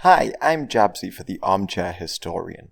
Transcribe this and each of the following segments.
Hi, I'm Jabzy for the Armchair Historian.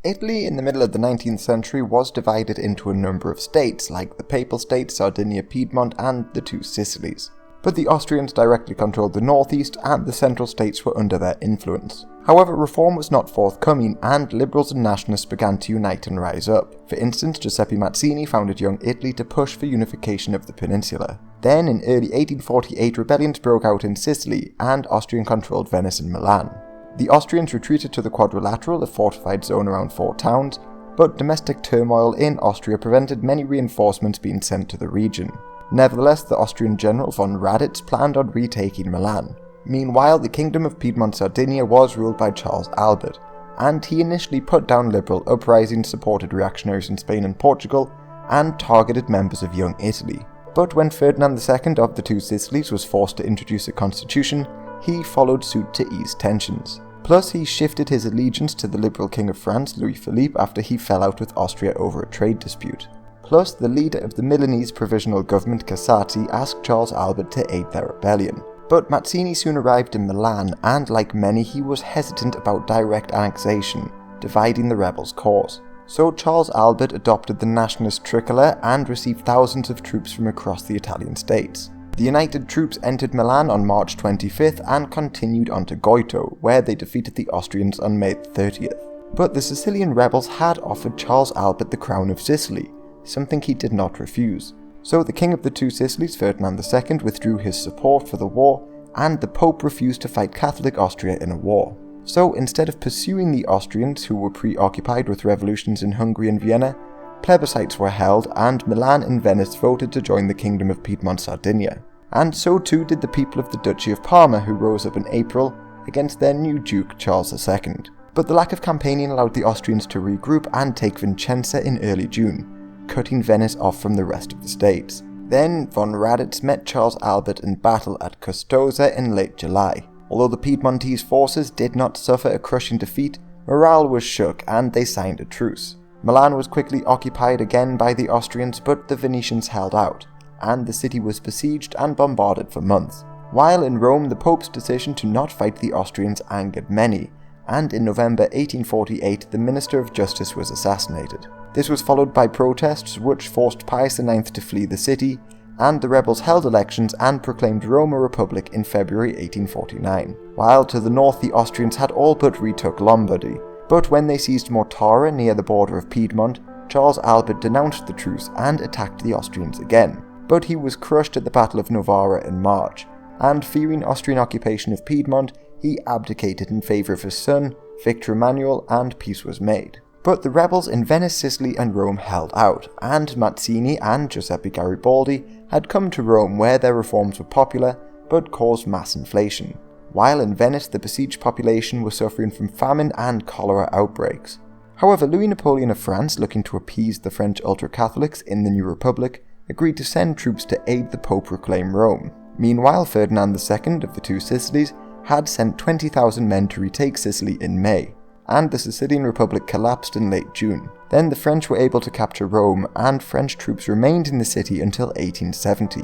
Italy in the middle of the 19th century was divided into a number of states, like the Papal States, Sardinia, Piedmont, and the two Sicilies. But the Austrians directly controlled the northeast, and the central states were under their influence. However, reform was not forthcoming, and liberals and nationalists began to unite and rise up. For instance, Giuseppe Mazzini founded Young Italy to push for unification of the peninsula. Then, in early 1848, rebellions broke out in Sicily, and Austrian-controlled Venice and Milan. The Austrians retreated to the Quadrilateral, a fortified zone around 4 towns, but domestic turmoil in Austria prevented many reinforcements being sent to the region. Nevertheless, the Austrian general von Raditz planned on retaking Milan. Meanwhile, the Kingdom of Piedmont-Sardinia was ruled by Charles Albert, and he initially put down liberal uprisings, supported reactionaries in Spain and Portugal, and targeted members of Young Italy. But when Ferdinand II of the two Sicilies was forced to introduce a constitution, he followed suit to ease tensions. Plus, he shifted his allegiance to the liberal King of France, Louis Philippe, after he fell out with Austria over a trade dispute. Plus, the leader of the Milanese provisional government, Casati, asked Charles Albert to aid their rebellion. But Mazzini soon arrived in Milan, and like many, he was hesitant about direct annexation, dividing the rebels' cause. So Charles Albert adopted the nationalist tricolour and received thousands of troops from across the Italian states. The united troops entered Milan on March 25th and continued on to Goito, where they defeated the Austrians on May 30th. But the Sicilian rebels had offered Charles Albert the crown of Sicily, something he did not refuse. So the king of the two Sicilies, Ferdinand II, withdrew his support for the war, and the Pope refused to fight Catholic Austria in a war. So instead of pursuing the Austrians, who were preoccupied with revolutions in Hungary and Vienna, plebiscites were held, and Milan and Venice voted to join the Kingdom of Piedmont-Sardinia. And so too did the people of the Duchy of Parma, who rose up in April against their new Duke, Charles II. But the lack of campaigning allowed the Austrians to regroup and take Vicenza in early June, cutting Venice off from the rest of the states. Then von Raditz met Charles Albert in battle at Custoza in late July. Although the Piedmontese forces did not suffer a crushing defeat, morale was shook and they signed a truce. Milan was quickly occupied again by the Austrians, but the Venetians held out, and the city was besieged and bombarded for months. While in Rome, the Pope's decision to not fight the Austrians angered many, and in November 1848 the Minister of Justice was assassinated. This was followed by protests which forced Pius IX to flee the city, and the rebels held elections and proclaimed Rome a republic in February 1849. While to the north the Austrians had all but retook Lombardy, but when they seized Mortara near the border of Piedmont, Charles Albert denounced the truce and attacked the Austrians again. But he was crushed at the Battle of Novara in March, and fearing Austrian occupation of Piedmont, he abdicated in favour of his son, Victor Emmanuel, and peace was made. But the rebels in Venice, Sicily and Rome held out, and Mazzini and Giuseppe Garibaldi had come to Rome where their reforms were popular but caused mass inflation. While in Venice, the besieged population was suffering from famine and cholera outbreaks. However, Louis Napoleon of France, looking to appease the French ultra-Catholics in the new republic, agreed to send troops to aid the Pope reclaim Rome. Meanwhile, Ferdinand II of the two Sicilies had sent 20,000 men to retake Sicily in May, and the Sicilian Republic collapsed in late June. Then the French were able to capture Rome, and French troops remained in the city until 1870.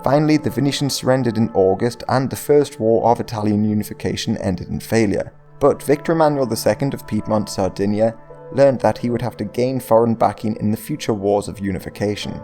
Finally, the Venetians surrendered in August, and the First War of Italian Unification ended in failure. But Victor Emmanuel II of Piedmont-Sardinia learned that he would have to gain foreign backing in the future wars of unification.